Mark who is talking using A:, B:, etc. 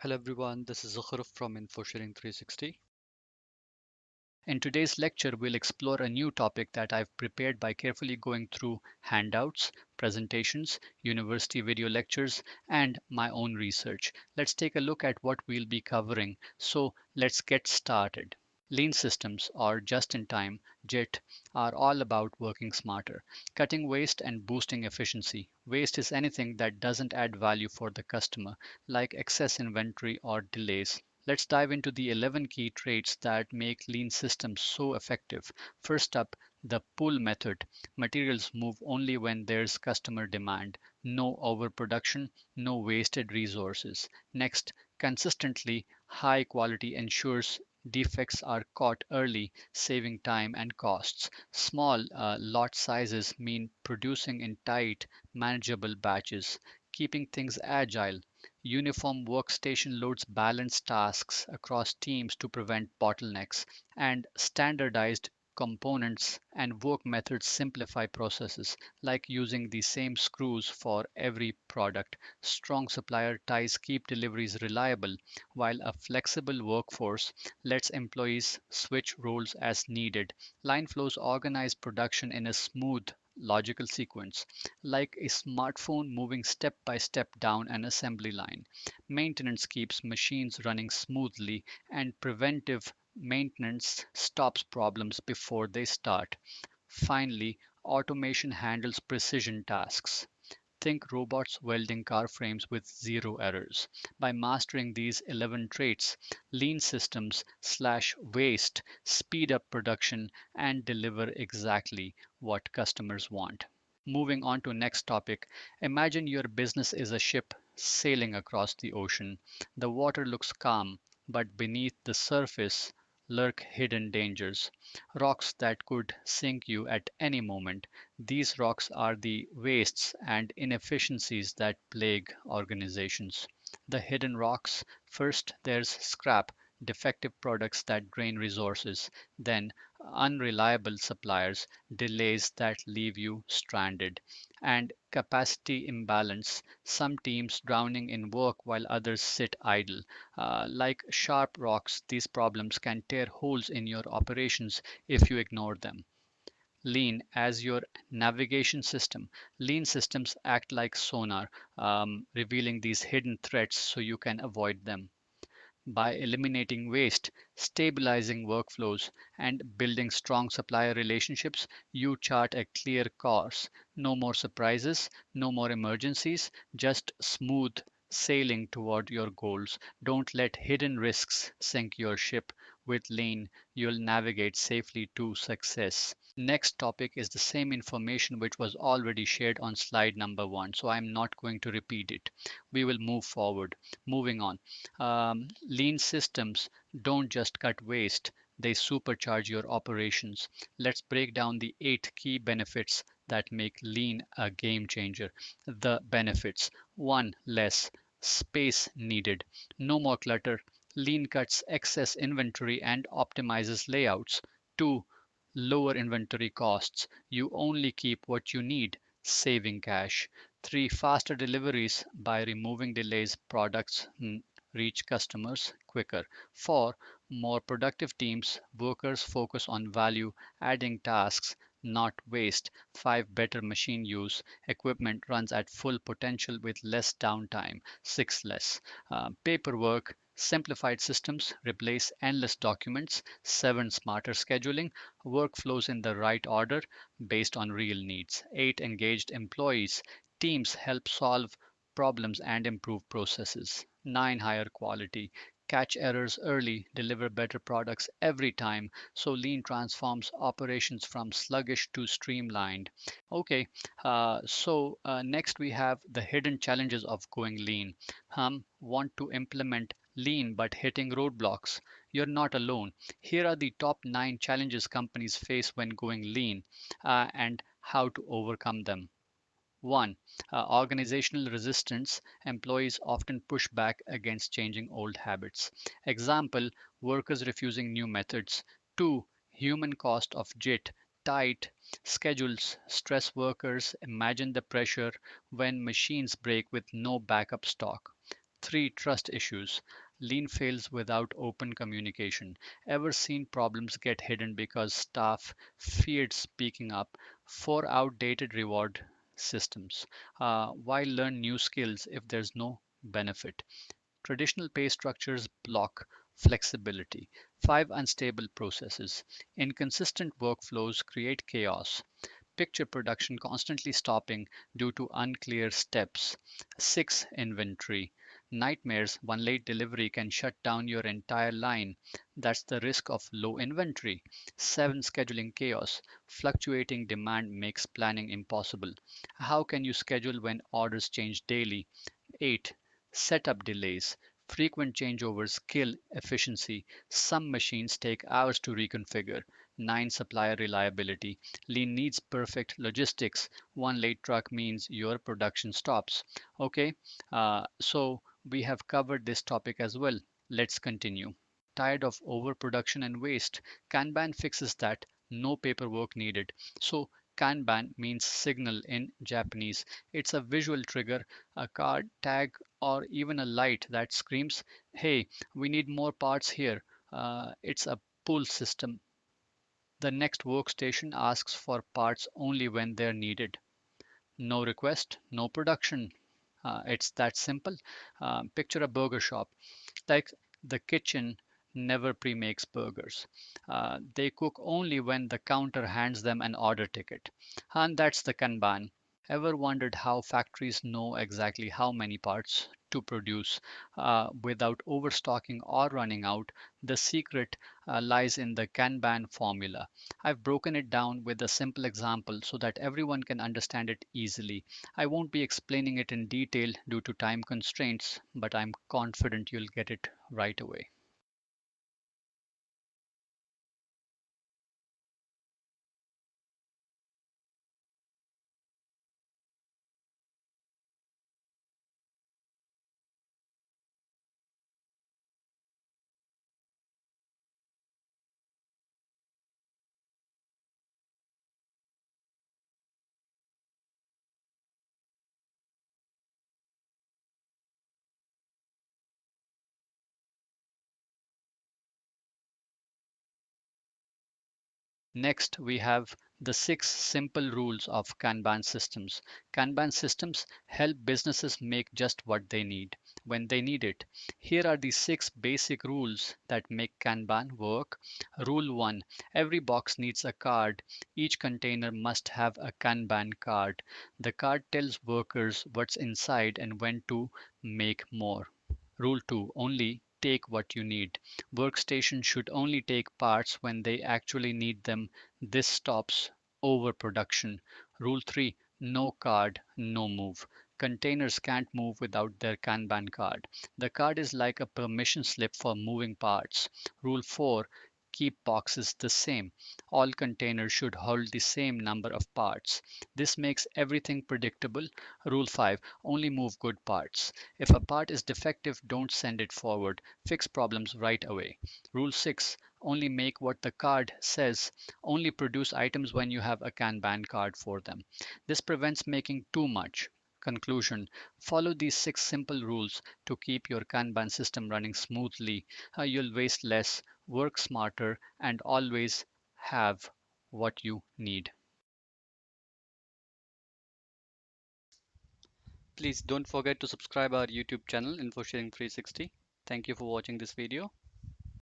A: Hello everyone, this is Zakharov from InfoSharing 360. In today's lecture, we'll explore a new topic that I've prepared by carefully going through handouts, presentations, university video lectures, and my own research. Let's take a look at what we'll be covering. So let's get started. Lean systems, or just in time, JIT, are all about working smarter, cutting waste and boosting efficiency. Waste is anything that doesn't add value for the customer, like excess inventory or delays. Let's dive into the 11 key traits that make lean systems so effective. First up, the pull method. Materials move only when there's customer demand. No overproduction, no wasted resources. Next, consistently high quality ensures defects are caught early, saving time and costs. Small lot sizes mean producing in tight, manageable batches, keeping things agile. Uniform workstation loads balance tasks across teams to prevent bottlenecks, and standardized components and work methods simplify processes, like using the same screws for every product. Strong supplier ties keep deliveries reliable, while a flexible workforce lets employees switch roles as needed. Line flows organize production in a smooth, logical sequence, like a smartphone moving step by step down an assembly line. Maintenance keeps machines running smoothly, and preventive maintenance stops problems before they start. Finally, automation handles precision tasks. Think robots welding car frames with zero errors. By mastering these 11 traits, lean systems slash waste, speed up production, and deliver exactly what customers want. Moving on to next topic. Imagine your business is a ship sailing across the ocean. The water looks calm, but beneath the surface lurk hidden dangers, rocks that could sink you at any moment. These rocks are the wastes and inefficiencies that plague organizations. The hidden rocks: first, there's scrap, defective products that drain resources, then unreliable suppliers, delays that leave you stranded, and capacity imbalance, some teams drowning in work while others sit idle. Like sharp rocks, these problems can tear holes in your operations if you ignore them. Lean as your navigation system. Lean systems act like sonar, revealing these hidden threats so you can avoid them. By eliminating waste, stabilizing workflows, and building strong supplier relationships, you chart a clear course. No more surprises, no more emergencies, just smooth sailing toward your goals. Don't let hidden risks sink your ship. With Lean, you'll navigate safely to success. Next topic is the same information which was already shared on slide number 1, so I'm not going to repeat it. We will move forward. Moving on. Lean systems don't just cut waste, they supercharge your operations. Let's break down the 8 key benefits that make lean a game changer. The benefits: 1. Less space needed. No more clutter. Lean cuts excess inventory and optimizes layouts. 2. Lower inventory costs. You only keep what you need, saving cash. 3. Faster deliveries. By removing delays, products reach customers quicker. 4. More productive teams. Workers focus on value, adding tasks, not waste. 5. Better machine use. Equipment runs at full potential with less downtime. 6. Less paperwork. Simplified systems replace endless documents. 7. Smarter scheduling. Work flows in the right order based on real needs. 8. Engaged employees. Teams help solve problems and improve processes. 9. Higher quality. Catch errors early, deliver better products every time. So Lean transforms operations from sluggish to streamlined. Okay, next we have the hidden challenges of going lean. Want to implement lean but hitting roadblocks? You're not alone. Here are the top 9 challenges companies face when going lean, and how to overcome them. 1. Organizational resistance. Employees often push back against changing old habits. Example: workers refusing new methods. 2. Human cost of JIT. Tight schedules stress workers. Imagine the pressure when machines break with no backup stock. 3. Trust issues. Lean fails without open communication. Ever seen problems get hidden because staff feared speaking up? 4. Outdated reward systems. Why learn new skills if there's no benefit? Traditional pay structures block flexibility. 5. Unstable processes. Inconsistent workflows create chaos. Picture production constantly stopping due to unclear steps. 6. Inventory. Nightmares. One late delivery can shut down your entire line. That's the risk of low inventory. 7. Scheduling chaos. Fluctuating demand makes planning impossible. How can you schedule when orders change daily? 8. Setup delays. Frequent changeovers kill efficiency. Some machines take hours to reconfigure. 9. Supplier reliability. Lean needs perfect logistics. One late truck means your production stops. Okay, so we have covered this topic as well. Let's continue. Tired of overproduction and waste? Kanban fixes that. No paperwork needed. So Kanban means signal in Japanese. It's a visual trigger, a card, tag, or even a light that screams, "Hey, we need more parts here." It's a pull system. The next workstation asks for parts only when they're needed. No request, no production. It's that simple. Picture a burger shop. Like the kitchen never pre-makes burgers. They cook only when the counter hands them an order ticket. And that's the Kanban. Ever wondered how factories know exactly how many parts to produce without overstocking or running out? The secret lies in the Kanban formula. I've broken it down with a simple example so that everyone can understand it easily. I won't be explaining it in detail due to time constraints, but I'm confident you'll get it right away. Next, we have the 6 simple rules of Kanban systems. Kanban systems help businesses make just what they need when they need it. Here are the 6 basic rules that make Kanban work. Rule 1. Every box needs a card. Each container must have a Kanban card. The card tells workers what's inside and when to make more. Rule 2. Only take what you need. Workstations should only take parts when they actually need them. This stops overproduction. Rule 3. No card, no move. Containers can't move without their Kanban card. The card is like a permission slip for moving parts. Rule 4. Keep boxes the same. All containers should hold the same number of parts. This makes everything predictable. Rule 5. Only move good parts. If a part is defective, don't send it forward. Fix problems right away. Rule 6. Only make what the card says. Only produce items when you have a Kanban card for them. This prevents making too much. Conclusion. Follow these 6 simple rules to keep your Kanban system running smoothly. You'll waste less, work smarter, and always have what you need. Please don't forget to subscribe our YouTube channel InfoSharing 360. Thank you for watching this video.